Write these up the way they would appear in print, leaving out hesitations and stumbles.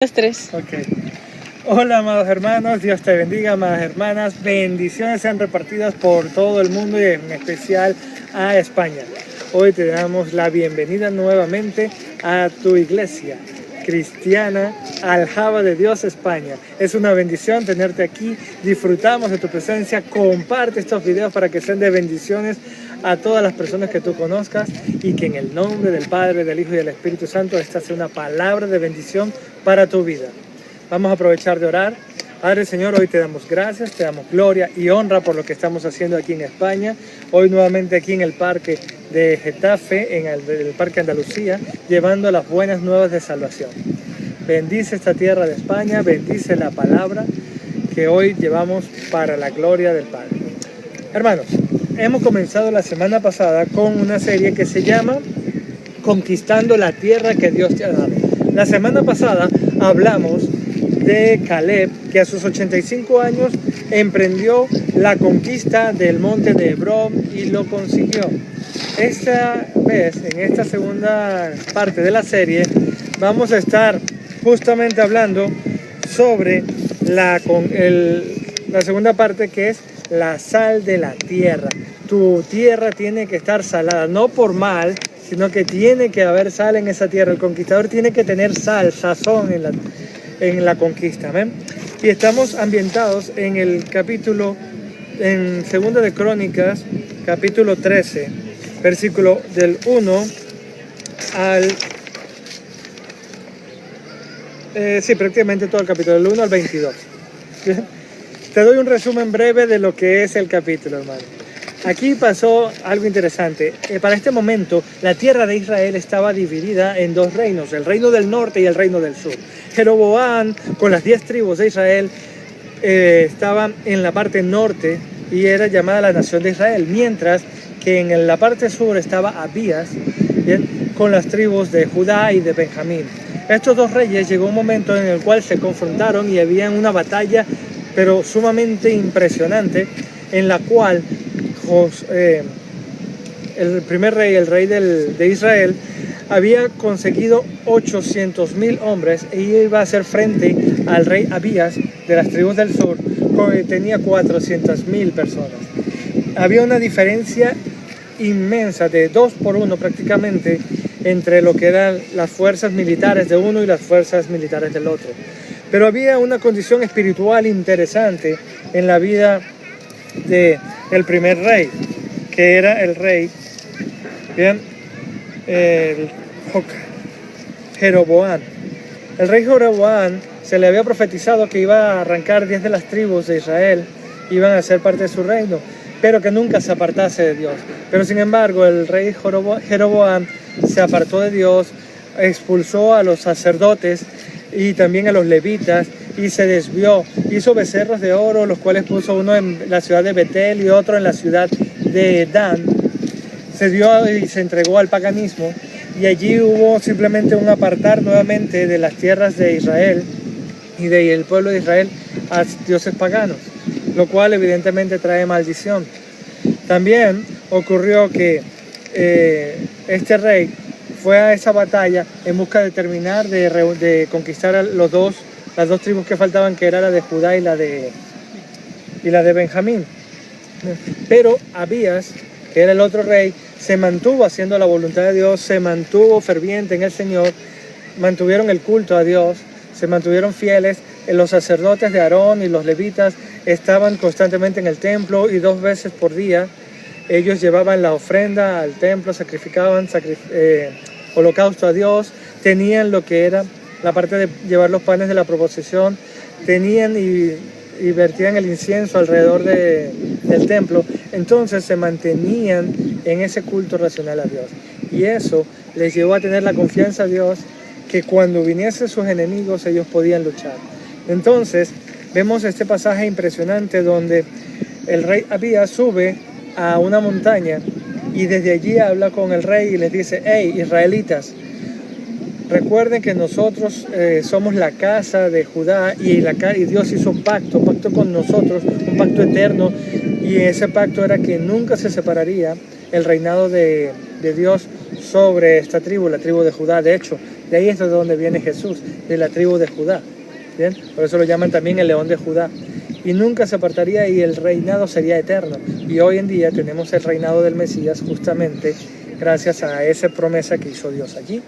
Los tres. Ok. Hola, amados hermanos, Dios te bendiga, amadas hermanas. Bendiciones sean repartidas por todo el mundo y en especial a España. Hoy te damos la bienvenida nuevamente a tu iglesia cristiana Aljaba de Dios España. Es una bendición tenerte aquí. Disfrutamos de tu presencia. Comparte estos videos para que sean de bendiciones a todas las personas que tú conozcas y que en el nombre del Padre, del Hijo y del Espíritu Santo esta sea una palabra de bendición para tu vida. Vamos a aprovechar de orar. Padre Señor, hoy te damos gracias, te damos gloria y honra por lo que estamos haciendo aquí en España. Hoy nuevamente aquí en el parque de Getafe, en el parque Andalucía, llevando las buenas nuevas de salvación. Bendice esta tierra de España, bendice la palabra que hoy llevamos para la gloria del Padre. Hermanos, hemos comenzado la semana pasada con una serie que se llama Conquistando la tierra que Dios te ha dado. La semana pasada hablamos de Caleb, que a sus 85 años emprendió la conquista del monte de Hebrón y lo consiguió. Esta vez, en esta segunda parte de la serie, vamos a estar justamente hablando sobre la segunda parte, que es la sal de la tierra. Tu tierra tiene que estar salada, no por mal, sino que tiene que haber sal en esa tierra. El conquistador tiene que tener sal, sazón en la conquista. ¿Ven? Y estamos ambientados en el capítulo, en Segunda de Crónicas, capítulo 13, versículo del 1 al... prácticamente todo el capítulo, del 1 al 22. ¿Bien? Te doy un resumen breve de lo que es el capítulo, hermano. Aquí pasó algo interesante. Para este momento, la tierra de Israel estaba dividida en dos reinos, el reino del norte y el reino del sur. Jeroboam, con las 10 tribus de Israel, estaba en la parte norte y era llamada la nación de Israel, mientras que en la parte sur estaba Abías, ¿bien?, con las tribus de Judá y de Benjamín. Estos dos reyes llegó un momento en el cual se confrontaron y había una batalla, pero sumamente impresionante, en la cual el primer rey, el rey de Israel, había conseguido 800,000 hombres e iba a hacer frente al rey Abías de las tribus del sur, que tenía 400,000 personas. Había una diferencia inmensa de 2 por 1 prácticamente entre lo que eran las fuerzas militares de uno y las fuerzas militares del otro. Pero había una condición espiritual interesante en la vida del primer rey, que era el rey, bien, Jeroboam. El rey Jeroboam se le había profetizado que iba a arrancar 10 de las tribus de Israel, iban a ser parte de su reino, pero que nunca se apartase de Dios. Pero sin embargo, el rey Jeroboam se apartó de Dios, expulsó a los sacerdotes y también a los levitas y se desvió. Hizo becerros de oro, los cuales puso uno en la ciudad de Betel y otro en la ciudad de Dan. Se dio y se entregó al paganismo, y allí hubo simplemente un apartar nuevamente de las tierras de Israel y del pueblo de Israel a dioses paganos, lo cual evidentemente trae maldición. También ocurrió que este rey fue a esa batalla en busca de terminar de conquistar a las dos tribus que faltaban, que era la de Judá y la de Benjamín. Pero Abías, que era el otro rey, se mantuvo haciendo la voluntad de Dios, se mantuvo ferviente en el Señor, mantuvieron el culto a Dios, se mantuvieron fieles. Los sacerdotes de Aarón y los levitas estaban constantemente en el templo, y 2 veces por día ellos llevaban la ofrenda al templo, sacrificaban holocausto a Dios, tenían lo que era la parte de llevar los panes de la proposición, tenían y vertían el incienso alrededor del templo. Entonces se mantenían en ese culto racional a Dios, y eso les llevó a tener la confianza a Dios, que cuando viniesen sus enemigos ellos podían luchar. Entonces vemos este pasaje impresionante donde el rey Abías sube a una montaña y desde allí habla con el rey y les dice: hey, israelitas, recuerden que nosotros somos la casa de Judá, y Dios hizo un pacto con nosotros, un pacto eterno, y ese pacto era que nunca se separaría el reinado de Dios sobre esta tribu, la tribu de Judá. De hecho, De ahí es de donde viene Jesús, de la tribu de Judá. ¿Bien? Por eso lo llaman también el león de Judá. Y nunca se apartaría y el reinado sería eterno. Y hoy en día tenemos el reinado del Mesías justamente gracias a esa promesa que hizo Dios allí.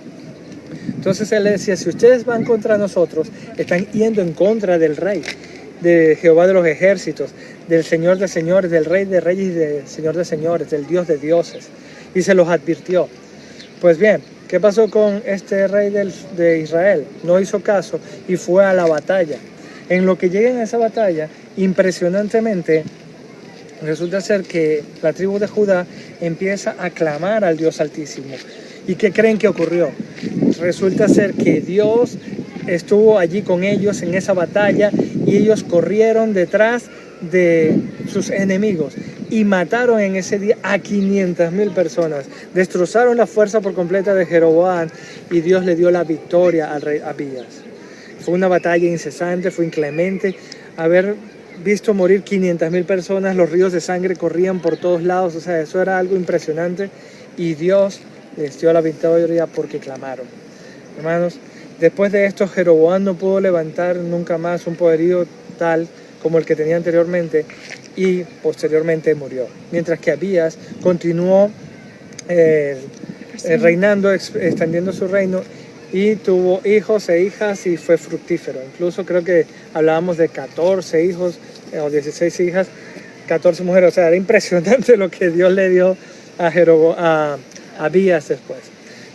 Entonces él decía, si ustedes van contra nosotros, están yendo en contra del Rey, de Jehová de los ejércitos, del Señor de señores, del Rey de reyes y del Señor de señores, del Dios de dioses. Y se los advirtió. Pues bien, ¿qué pasó con este rey de Israel? No hizo caso y fue a la batalla. En lo que lleguen a esa batalla, impresionantemente, resulta ser que la tribu de Judá empieza a clamar al Dios Altísimo. ¿Y qué creen que ocurrió? Resulta ser que Dios estuvo allí con ellos en esa batalla y ellos corrieron detrás de sus enemigos y mataron en ese día a 500,000 personas. Destrozaron la fuerza por completa de Jeroboam y Dios le dio la victoria al rey Abías. Fue una batalla incesante, fue inclemente. Haber visto morir 500,000 personas, los ríos de sangre corrían por todos lados, o sea, eso era algo impresionante y Dios les dio la victoria porque clamaron. Hermanos, después de esto Jeroboam no pudo levantar nunca más un poderío tal como el que tenía anteriormente y posteriormente murió. Mientras que Abías continuó reinando, extendiendo su reino y tuvo hijos e hijas y fue fructífero. Incluso creo que hablábamos de 14 hijos o 16 hijas, 14 mujeres. O sea, era impresionante lo que Dios le dio a Abías después.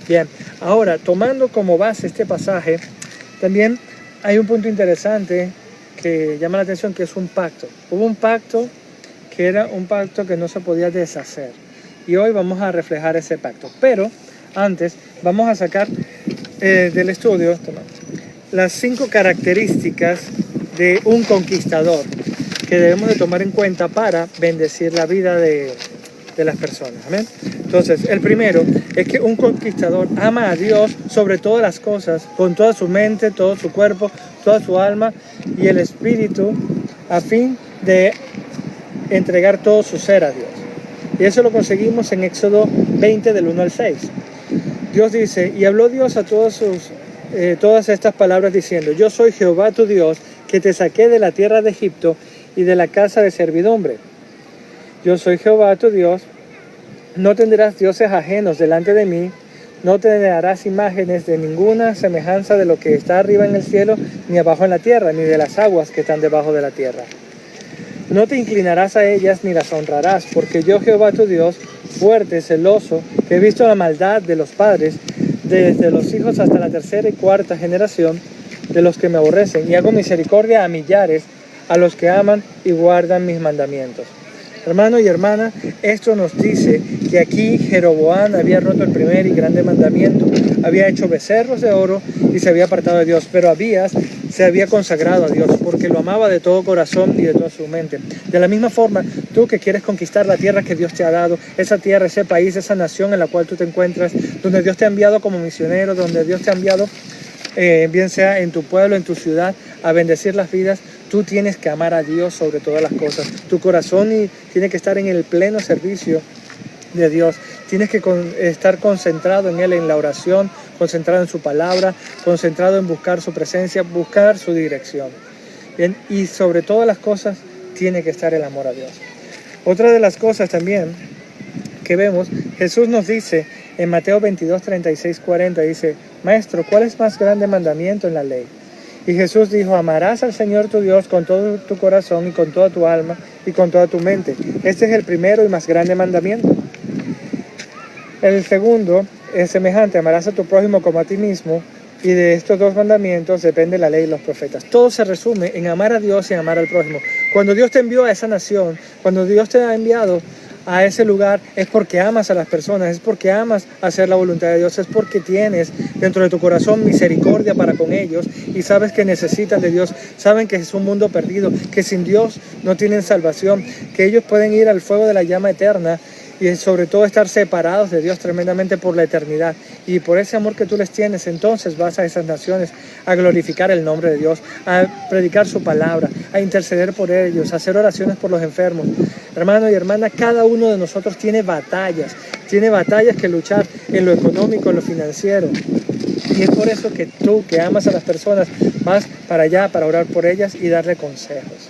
Bien, ahora tomando como base este pasaje, también hay un punto interesante que llama la atención, que es un pacto. Hubo un pacto que era un pacto que no se podía deshacer. Y hoy vamos a reflejar ese pacto. Pero antes vamos a sacar del estudio las 5 características de un conquistador que debemos de tomar en cuenta para bendecir la vida de las personas. ¿Amén? Entonces, el primero es que un conquistador ama a Dios sobre todas las cosas, con toda su mente, todo su cuerpo, toda su alma y el espíritu, a fin de entregar todo su ser a Dios. Y eso lo conseguimos en Éxodo 20 del 1 al 6. Dios dice, y habló Dios a todas estas palabras diciendo, yo soy Jehová tu Dios, que te saqué de la tierra de Egipto y de la casa de servidumbre. Yo soy Jehová tu Dios, no tendrás dioses ajenos delante de mí, no te harás imágenes de ninguna semejanza de lo que está arriba en el cielo, ni abajo en la tierra, ni de las aguas que están debajo de la tierra. No te inclinarás a ellas ni las honrarás, porque yo Jehová tu Dios, fuerte, celoso, que he visto la maldad de los padres, desde los hijos hasta la 3ª y 4ª generación, de los que me aborrecen, y hago misericordia a millares, a los que aman y guardan mis mandamientos. Hermano y hermana, esto nos dice que aquí Jeroboam había roto el primer y grande mandamiento, había hecho becerros de oro y se había apartado de Dios, pero Abías se había consagrado a Dios porque lo amaba de todo corazón y de toda su mente. De la misma forma, tú que quieres conquistar la tierra que Dios te ha dado, esa tierra, ese país, esa nación en la cual tú te encuentras, donde Dios te ha enviado como misionero, donde Dios te ha enviado, bien sea en tu pueblo, en tu ciudad, a bendecir las vidas, tú tienes que amar a Dios sobre todas las cosas. Tu corazón tiene que estar en el pleno servicio de Dios. Tienes que estar concentrado en Él, en la oración, concentrado en su palabra, concentrado en buscar su presencia, buscar su dirección. Bien, y sobre todas las cosas tiene que estar el amor a Dios. Otra de las cosas también que vemos, Jesús nos dice en Mateo 22, 36, 40, dice, Maestro, ¿cuál es más grande mandamiento en la ley? Y Jesús dijo, amarás al Señor tu Dios con todo tu corazón y con toda tu alma y con toda tu mente. Este es el primero y más grande mandamiento. El segundo es semejante, amarás a tu prójimo como a ti mismo. Y de estos 2 mandamientos depende la ley y los profetas. Todo se resume en amar a Dios y amar al prójimo. Cuando Dios te envió a esa nación, cuando Dios te ha enviado a ese lugar, es porque amas a las personas, es porque amas hacer la voluntad de Dios, es porque tienes dentro de tu corazón misericordia para con ellos y sabes que necesitan de Dios, saben que es un mundo perdido, que sin Dios no tienen salvación, que ellos pueden ir al fuego de la llama eterna y sobre todo estar separados de Dios tremendamente por la eternidad. Y por ese amor que tú les tienes, entonces vas a esas naciones a glorificar el nombre de Dios, a predicar su palabra, a interceder por ellos, a hacer oraciones por los enfermos. Hermano y hermana, cada uno de nosotros tiene batallas que luchar en lo económico, en lo financiero, Y es por eso que tú, que amas a las personas, vas para allá para orar por ellas y darle consejos.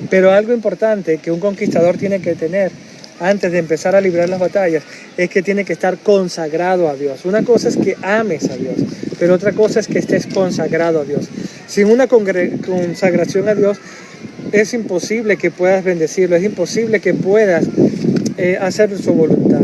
Pero algo importante que un conquistador tiene que tener antes de empezar a librar las batallas es que tiene que estar consagrado a Dios. Una cosa es que ames a Dios, pero otra cosa es que estés consagrado a Dios. Sin una consagración a Dios es imposible que puedas bendecirlo, es imposible que puedas hacer su voluntad.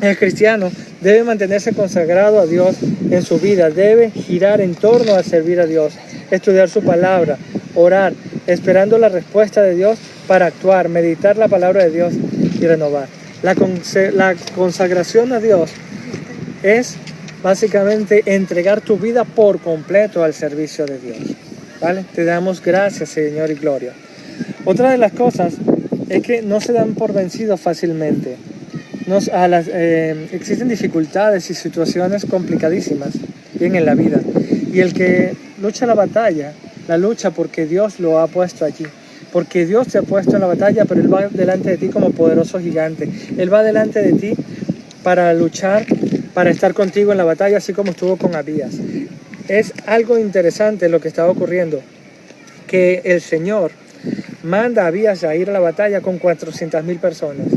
El cristiano debe mantenerse consagrado a Dios en su vida, debe girar en torno a servir a Dios, estudiar su palabra, orar, esperando la respuesta de Dios para actuar, meditar la palabra de Dios y renovar. La consagración a Dios es básicamente entregar tu vida por completo al servicio de Dios. ¿Vale? Te damos gracias, Señor, y gloria. Otra de las cosas es que no se dan por vencidos fácilmente. Existen dificultades y situaciones complicadísimas bien en la vida. Y el que lucha la batalla, la lucha porque Dios lo ha puesto allí. Porque Dios te ha puesto en la batalla, pero Él va delante de ti como poderoso gigante. Él va delante de ti para luchar, para estar contigo en la batalla, así como estuvo con Abías. Es algo interesante lo que estaba ocurriendo, que el Señor manda a Abías a ir a la batalla con 400,000 personas.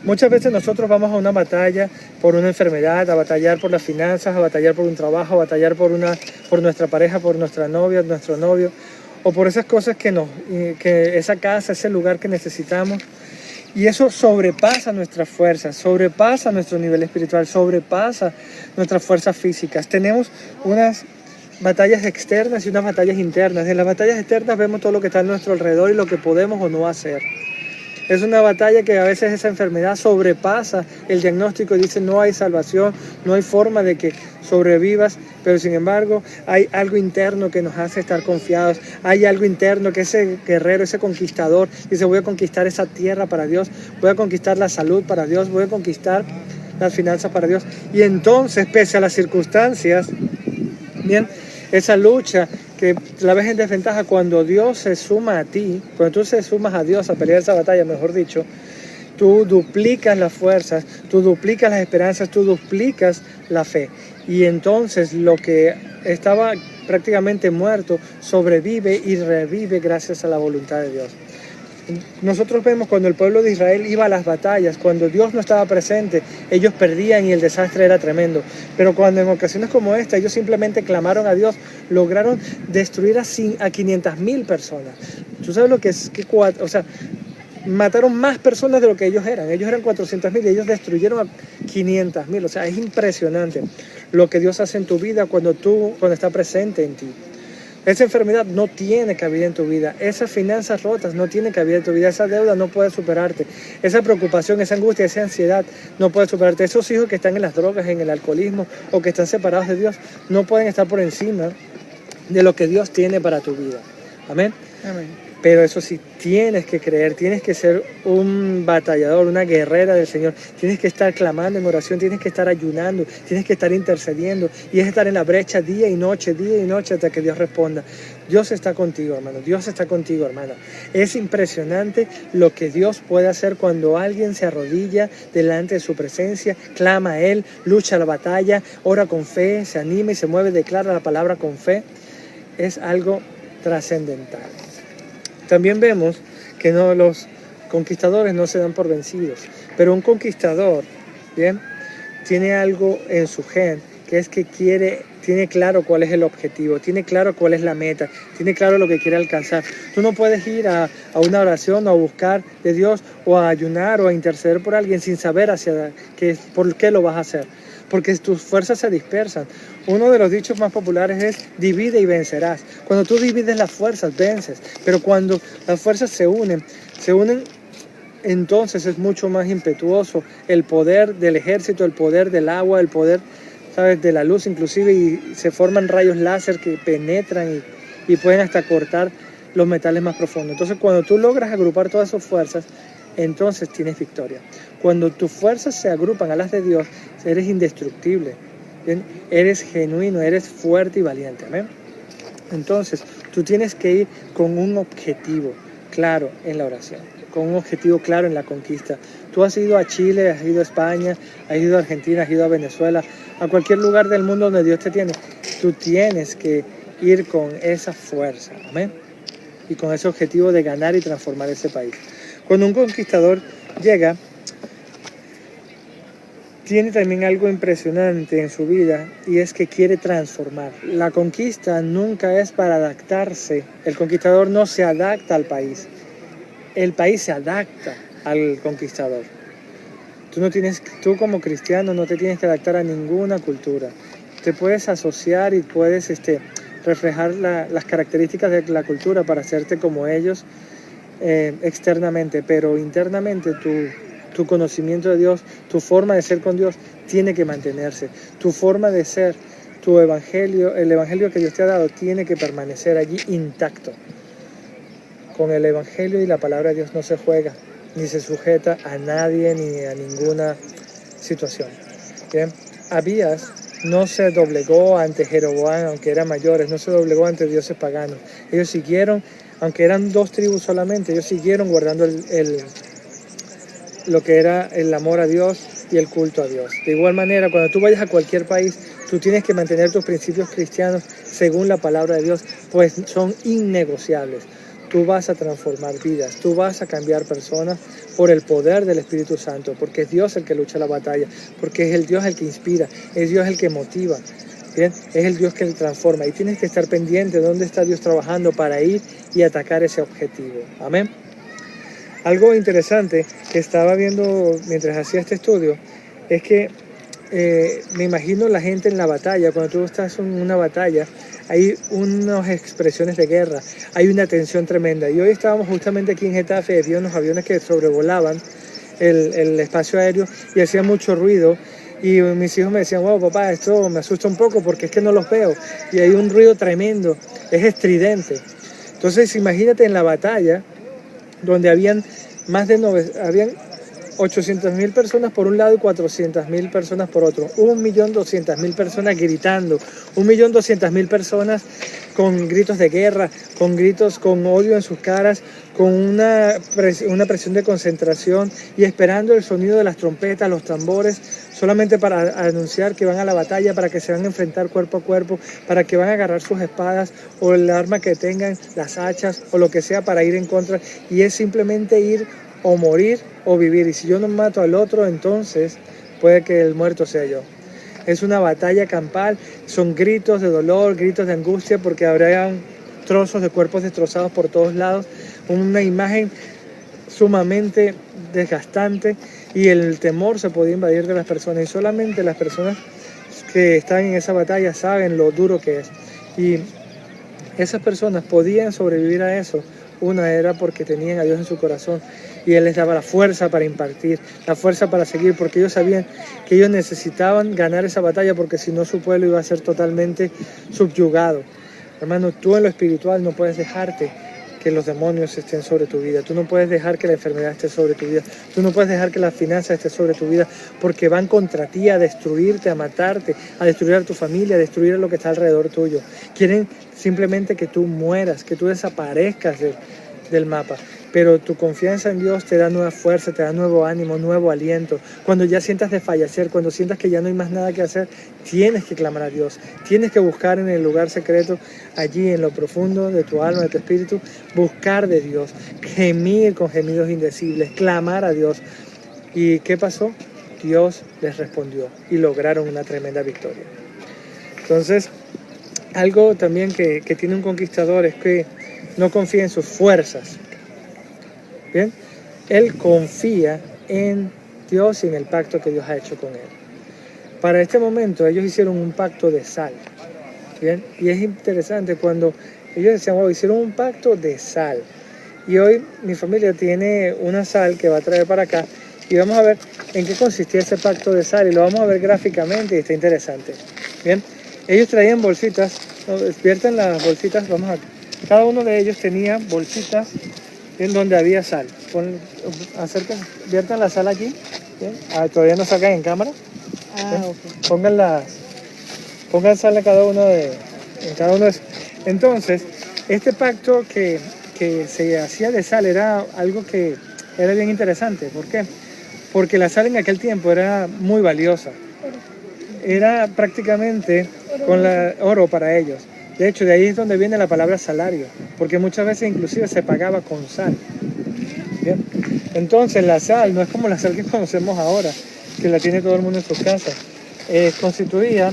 Muchas veces nosotros vamos a una batalla por una enfermedad, a batallar por las finanzas, a batallar por un trabajo, a batallar por nuestra pareja, por nuestra novia, nuestro novio, o por esas cosas que esa casa, ese lugar que necesitamos. Y eso sobrepasa nuestras fuerzas, sobrepasa nuestro nivel espiritual, sobrepasa nuestras fuerzas físicas. Tenemos unas batallas externas y unas batallas internas. En las batallas externas vemos todo lo que está a nuestro alrededor y lo que podemos o no hacer. Es una batalla que a veces esa enfermedad sobrepasa el diagnóstico y dice no hay salvación, no hay forma de que sobrevivas, pero sin embargo hay algo interno que nos hace estar confiados, hay algo interno que ese guerrero, ese conquistador dice voy a conquistar esa tierra para Dios, voy a conquistar la salud para Dios, voy a conquistar las finanzas para Dios. Y entonces, pese a las circunstancias, bien, esa lucha que la ves en desventaja, cuando Dios se suma a ti, cuando tú se sumas a Dios a pelear esa batalla, mejor dicho, tú duplicas las fuerzas, tú duplicas las esperanzas, tú duplicas la fe. Y entonces lo que estaba prácticamente muerto sobrevive y revive gracias a la voluntad de Dios. Nosotros vemos cuando el pueblo de Israel iba a las batallas, cuando Dios no estaba presente, ellos perdían y el desastre era tremendo. Pero cuando en ocasiones como esta, ellos simplemente clamaron a Dios, lograron destruir a 500,000 personas. ¿Tú sabes lo que es? Mataron más personas de lo que ellos eran. Ellos eran 400,000 y ellos destruyeron a 500,000. O sea, es impresionante lo que Dios hace en tu vida cuando está presente en ti. Esa enfermedad no tiene cabida en tu vida. Esas finanzas rotas no tienen cabida en tu vida. Esa deuda no puede superarte. Esa preocupación, esa angustia, esa ansiedad no puede superarte. Esos hijos que están en las drogas, en el alcoholismo o que están separados de Dios no pueden estar por encima de lo que Dios tiene para tu vida. Amén. Amén. Pero eso sí, tienes que creer, tienes que ser un batallador, una guerrera del Señor. Tienes que estar clamando en oración, tienes que estar ayunando, tienes que estar intercediendo. Y es estar en la brecha día y noche hasta que Dios responda. Dios está contigo, hermano. Dios está contigo, hermana. Es impresionante lo que Dios puede hacer cuando alguien se arrodilla delante de su presencia, clama a Él, lucha la batalla, ora con fe, se anima y se mueve, declara la palabra con fe. Es algo trascendental. También vemos que los conquistadores no se dan por vencidos, pero un conquistador, bien, tiene algo en su gen, que es que tiene claro cuál es el objetivo, tiene claro cuál es la meta, tiene claro lo que quiere alcanzar. Tú no puedes ir a una oración o a buscar de Dios o a ayunar o a interceder por alguien sin saber por qué lo vas a hacer, porque tus fuerzas se dispersan. Uno de los dichos más populares es divide y vencerás. Cuando tú divides las fuerzas, vences, pero cuando las fuerzas se unen, entonces es mucho más impetuoso el poder del ejército, el poder del agua, el poder, ¿sabes?, de la luz inclusive, y se forman rayos láser que penetran y pueden hasta cortar los metales más profundos. Entonces cuando tú logras agrupar todas esas fuerzas, entonces tienes victoria. Cuando tus fuerzas se agrupan a las de Dios, eres indestructible, ¿bien? Eres genuino, eres fuerte y valiente. ¿Amén? Entonces tú tienes que ir con un objetivo claro en la oración, con un objetivo claro en la conquista. Tú has ido a Chile, has ido a España, has ido a Argentina, has ido a Venezuela, a cualquier lugar del mundo donde Dios te tiene, tú tienes que ir con esa fuerza, amén, y con ese objetivo de ganar y transformar ese país. Cuando un conquistador llega, tiene también algo impresionante en su vida y es que quiere transformar. La conquista nunca es para adaptarse. El conquistador no se adapta al país. El país se adapta al conquistador. Tú como cristiano no te tienes que adaptar a ninguna cultura. Te puedes asociar y puedes reflejar las características de la cultura para hacerte como ellos externamente, pero internamente tu conocimiento de Dios, tu forma de ser con Dios tiene que mantenerse. Tu forma de ser, tu evangelio, el evangelio que Dios te ha dado tiene que permanecer allí intacto. Con el evangelio y la palabra de Dios no se juega, ni se sujeta a nadie ni a ninguna situación. Bien, Abías no se doblegó ante Jeroboam, aunque eran mayores, no se doblegó ante dioses paganos. Ellos siguieron, aunque eran 2 tribus solamente, ellos siguieron guardando lo que era el amor a Dios y el culto a Dios. De igual manera, cuando tú vayas a cualquier país, tú tienes que mantener tus principios cristianos según la palabra de Dios, pues son innegociables. Tú vas a transformar vidas, tú vas a cambiar personas por el poder del Espíritu Santo, porque es Dios el que lucha la batalla, porque es el Dios el que inspira, es Dios el que motiva, ¿bien? Es el Dios que transforma y tienes que estar pendiente de dónde está Dios trabajando para ir y atacar ese objetivo. Amén. Algo interesante que estaba viendo mientras hacía este estudio es que me imagino la gente en la batalla. Cuando tú estás en una batalla hay unas expresiones de guerra, hay una tensión tremenda. Y hoy estábamos justamente aquí en Getafe, había unos aviones que sobrevolaban el espacio aéreo y hacían mucho ruido. Y mis hijos me decían, wow, papá, esto me asusta un poco porque es que no los veo. Y hay un ruido tremendo, es estridente. Entonces imagínate en la batalla, donde habían 800.000 personas por un lado y 400.000 personas por otro. 1.200.000 personas gritando, 1.200.000 personas con gritos de guerra, con gritos, con odio en sus caras, con una presión de concentración y esperando el sonido de las trompetas, los tambores, solamente para anunciar que van a la batalla, para que se van a enfrentar cuerpo a cuerpo, para que van a agarrar sus espadas o el arma que tengan, las hachas o lo que sea para ir en contra. Y es simplemente ir o morir o vivir. Y si yo no mato al otro, entonces puede que el muerto sea yo. Es una batalla campal, son gritos de dolor, gritos de angustia, porque habrían trozos de cuerpos destrozados por todos lados, una imagen sumamente desgastante y el temor se podía invadir de las personas y solamente las personas que están en esa batalla saben lo duro que es. Y esas personas podían sobrevivir a eso. Una era porque tenían a Dios en su corazón y Él les daba la fuerza para impartir, la fuerza para seguir, porque ellos sabían que ellos necesitaban ganar esa batalla, porque si no su pueblo iba a ser totalmente subyugado. Hermano, tú en lo espiritual no puedes dejarte que los demonios estén sobre tu vida, tú no puedes dejar que la enfermedad esté sobre tu vida, tú no puedes dejar que las finanzas estén sobre tu vida, porque van contra ti a destruirte, a matarte, a destruir a tu familia, a destruir a lo que está alrededor tuyo. Quieren simplemente que tú mueras, que tú desaparezcas del mapa. Pero tu confianza en Dios te da nueva fuerza, te da nuevo ánimo, nuevo aliento. Cuando ya sientas desfallecer, cuando sientas que ya no hay más nada que hacer, tienes que clamar a Dios. Tienes que buscar en el lugar secreto, allí en lo profundo de tu alma, de tu espíritu, buscar de Dios, gemir con gemidos indecibles, clamar a Dios. ¿Y qué pasó? Dios les respondió y lograron una tremenda victoria. Entonces, algo también que tiene un conquistador es que no confía en sus fuerzas. Bien, él confía en Dios y en el pacto que Dios ha hecho con él. Para este momento ellos hicieron un pacto de sal. Bien, y es interesante cuando ellos decían, wow, hicieron un pacto de sal. Y hoy mi familia tiene una sal que va a traer para acá y vamos a ver en qué consistía ese pacto de sal y lo vamos a ver gráficamente y está interesante. Bien, ellos traían bolsitas, despiertan las bolsitas, cada uno de ellos tenía bolsitas en donde había sal. Viertan la sal aquí. Todavía no sacan en cámara. Okay. Pongan sal en cada uno de esos. Entonces, este pacto que se hacía de sal era algo que era bien interesante. ¿Por qué? Porque la sal en aquel tiempo era muy valiosa. era prácticamente oro para ellos. De hecho, de ahí es donde viene la palabra salario, porque muchas veces inclusive se pagaba con sal. ¿Bien? Entonces la sal no es como la sal que conocemos ahora, que la tiene todo el mundo en sus casas. Constituía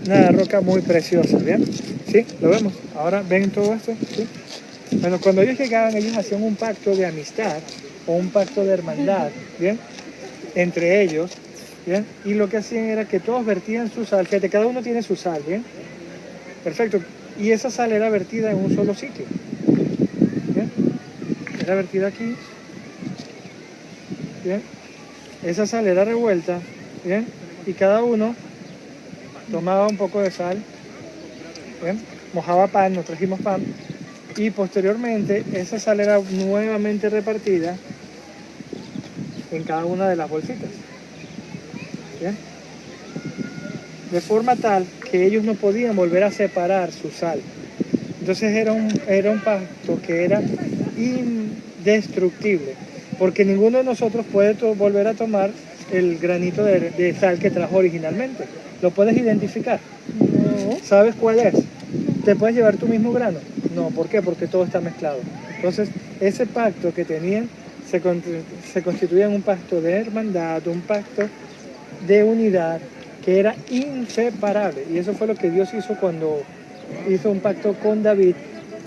una roca muy preciosa, ¿bien? ¿Sí? ¿Lo vemos? Ahora ven todo esto, ¿sí? Bueno, cuando ellos llegaban, ellos hacían un pacto de amistad o un pacto de hermandad, ¿bien? Entre ellos, ¿bien? Y lo que hacían era que todos vertían su sal, fíjate, cada uno tiene su sal, ¿bien? Perfecto. Y esa sal era vertida en un solo sitio, ¿bien? Era vertida aquí, ¿bien? Esa sal era revuelta, ¿bien? Y cada uno tomaba un poco de sal, ¿bien? Mojaba pan, nos trajimos pan, y posteriormente esa sal era nuevamente repartida en cada una de las bolsitas, ¿bien? De forma tal que ellos no podían volver a separar su sal. Entonces era un pacto que era indestructible, porque ninguno de nosotros puede volver a tomar el granito de sal que trajo originalmente. ¿Lo puedes identificar? No. ¿Sabes cuál es? ¿Te puedes llevar tu mismo grano? No, ¿por qué? Porque todo está mezclado. Entonces, ese pacto que tenían se constituía en un pacto de hermandad, un pacto de unidad que era inseparable. Y eso fue lo que Dios hizo cuando hizo un pacto con David,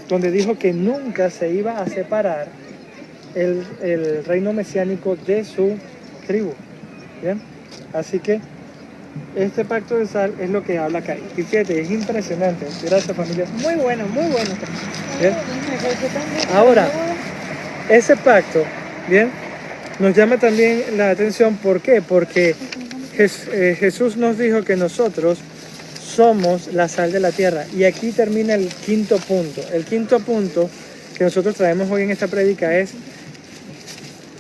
donde dijo que nunca se iba a separar el reino mesiánico de su tribu. ¿Bien? Así que este pacto de sal es lo que habla acá. Y fíjate, es impresionante. Gracias, familia. Muy bueno, muy bueno. ¿Bien? Ahora, ese pacto, ¿bien? Nos llama también la atención. ¿Por qué? Porque Jesús nos dijo que nosotros somos la sal de la tierra. Y aquí termina el quinto punto. El quinto punto que nosotros traemos hoy en esta prédica es: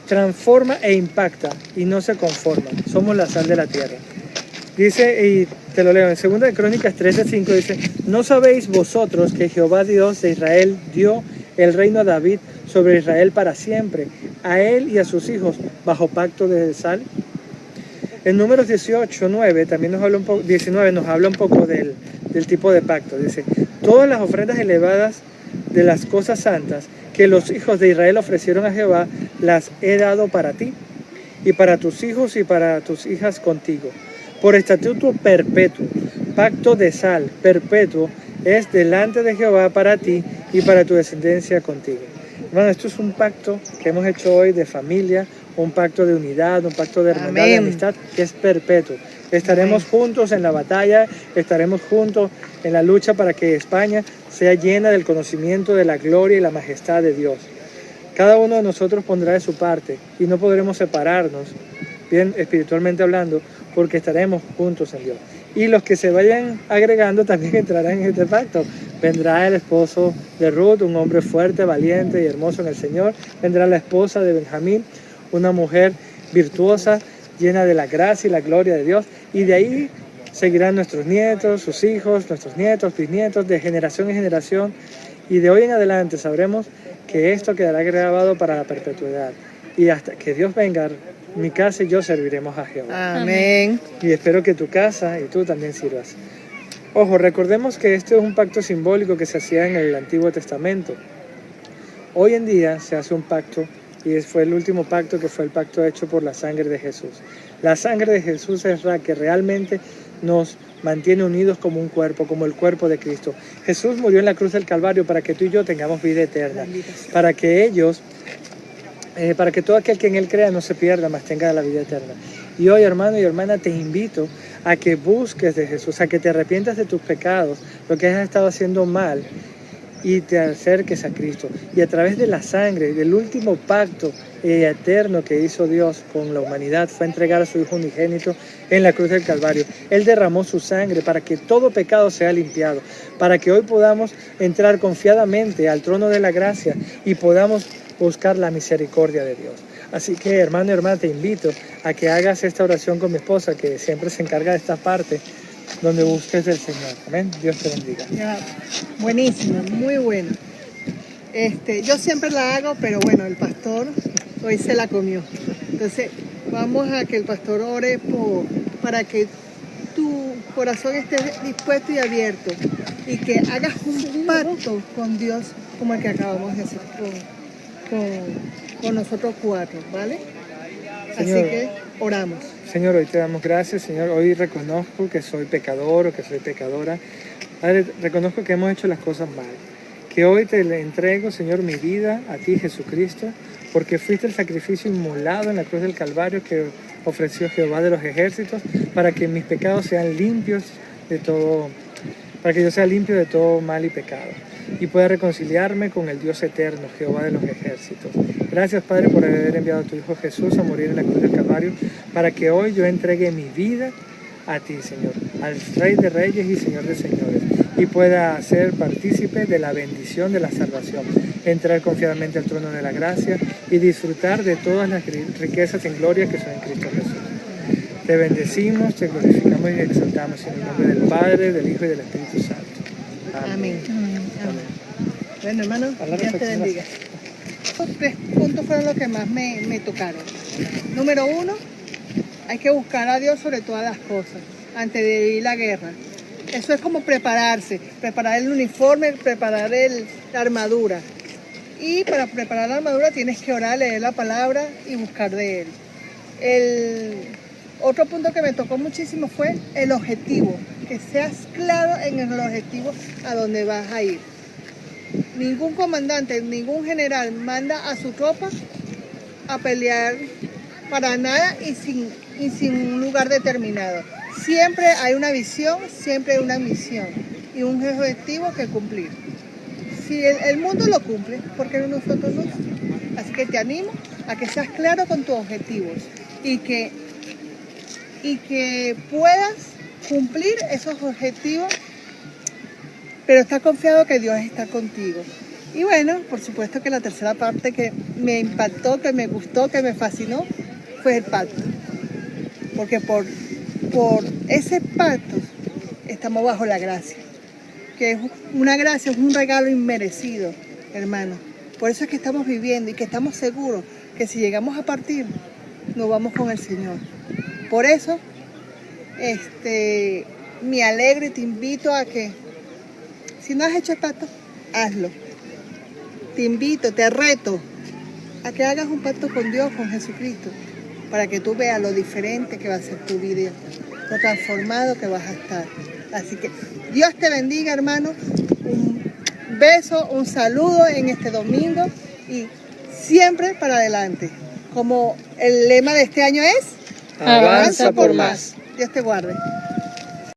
transforma e impacta y no se conforma. Somos la sal de la tierra. Dice, y te lo leo, en 2 de Crónicas 13:5 dice: ¿no sabéis vosotros que Jehová Dios de Israel dio el reino a David sobre Israel para siempre, a él y a sus hijos, bajo pacto de sal? En Números 18:9 también nos habla un poco, 19 nos habla un poco del tipo de pacto. Dice: todas las ofrendas elevadas de las cosas santas que los hijos de Israel ofrecieron a Jehová, las he dado para ti, y para tus hijos y para tus hijas contigo, por estatuto perpetuo. Pacto de sal perpetuo es delante de Jehová para ti y para tu descendencia contigo. Hermano, esto es un pacto que hemos hecho hoy de familia, un pacto de unidad, un pacto de hermandad, de amistad, que es perpetuo. Estaremos juntos en la batalla, estaremos juntos en la lucha para que España sea llena del conocimiento de la gloria y la majestad de Dios. Cada uno de nosotros pondrá de su parte y no podremos separarnos, bien espiritualmente hablando, porque estaremos juntos en Dios. Y los que se vayan agregando también entrarán en este pacto. Vendrá el esposo de Ruth, un hombre fuerte, valiente y hermoso en el Señor. Vendrá la esposa de Benjamín, una mujer virtuosa, llena de la gracia y la gloria de Dios. Y de ahí seguirán nuestros nietos, sus hijos, nuestros nietos, bisnietos, de generación en generación. Y de hoy en adelante sabremos que esto quedará grabado para la perpetuidad. Y hasta que Dios venga, mi casa y yo serviremos a Jehová. Amén. Y espero que tu casa y tú también sirvas. Ojo, recordemos que este es un pacto simbólico que se hacía en el Antiguo Testamento. Hoy en día se hace un pacto, y fue el último pacto, que fue el pacto hecho por la sangre de Jesús. La sangre de Jesús es la que realmente nos mantiene unidos como un cuerpo, como el cuerpo de Cristo. Jesús murió en la cruz del Calvario para que tú y yo tengamos vida eterna, para que para que todo aquel que en Él crea no se pierda, mas tenga la vida eterna. Y hoy, hermano y hermana, te invito a que busques de Jesús, a que te arrepientas de tus pecados, lo que has estado haciendo mal, y te acerques a Cristo. Y a través de la sangre, del último pacto eterno que hizo Dios con la humanidad, fue entregar a su Hijo unigénito en la cruz del Calvario. Él derramó su sangre para que todo pecado sea limpiado, para que hoy podamos entrar confiadamente al trono de la gracia y podamos buscar la misericordia de Dios. Así que, hermano y hermana, te invito a que hagas esta oración con mi esposa, que siempre se encarga de esta parte, donde busques del Señor. Amén. Dios te bendiga. Ya, buenísima, muy buena. Yo siempre la hago, pero bueno, el pastor hoy se la comió. Entonces, vamos a que el pastor ore para que tu corazón esté dispuesto y abierto y que hagas un pacto con Dios como el que acabamos de hacer con nosotros cuatro, ¿vale? Señor, así que oramos. Señor, hoy te damos gracias, Señor. Hoy reconozco que soy pecador o que soy pecadora. Padre, reconozco que hemos hecho las cosas mal. Que hoy te le entrego, Señor, mi vida a ti, Jesucristo, porque fuiste el sacrificio inmolado en la cruz del Calvario que ofreció Jehová de los ejércitos para que mis pecados sean limpios de todo, para que yo sea limpio de todo mal y pecado y pueda reconciliarme con el Dios eterno, Jehová de los ejércitos. Gracias, Padre, por haber enviado a tu Hijo Jesús a morir en la cruz del Calvario para que hoy yo entregue mi vida a ti, Señor, al Rey de Reyes y Señor de Señores, y pueda ser partícipe de la bendición de la salvación, entrar confiadamente al trono de la gracia y disfrutar de todas las riquezas en gloria que son en Cristo Jesús. Te bendecimos, te glorificamos y exaltamos en el nombre del Padre, del Hijo y del Espíritu Santo. Amén. Amén. Bueno, hermano, A la Dios te reflexión. bendiga. Estos 3 puntos fueron los que más me tocaron. Número 1, hay que buscar a Dios sobre todas las cosas, antes de ir a la guerra. Eso es como prepararse, preparar el uniforme, preparar la armadura. Y para preparar la armadura tienes que orar, leer la palabra y buscar de Él. El otro punto que me tocó muchísimo fue el objetivo, que seas claro en el objetivo a donde vas a ir. Ningún comandante, ningún general manda a su tropa a pelear para nada y sin un lugar determinado. Siempre hay una visión, siempre hay una misión y un objetivo que cumplir. Si el mundo lo cumple, ¿por qué no nosotros no? Así que te animo a que seas claro con tus objetivos y que puedas cumplir esos objetivos, pero está confiado que Dios está contigo. Y bueno, por supuesto que la tercera parte que me impactó, que me gustó, que me fascinó, fue el pacto. Porque por ese pacto estamos bajo la gracia, que es una gracia, es un regalo inmerecido, hermano. Por eso es que estamos viviendo y que estamos seguros que si llegamos a partir, nos vamos con el Señor. Por eso, me alegro y te invito a que, si no has hecho el pacto, hazlo. Te invito, te reto a que hagas un pacto con Dios, con Jesucristo, para que tú veas lo diferente que va a ser tu vida, lo transformado que vas a estar. Así que Dios te bendiga, hermano. Un beso, un saludo en este domingo y siempre para adelante. Como el lema de este año es, Avanza por más. Dios te guarde.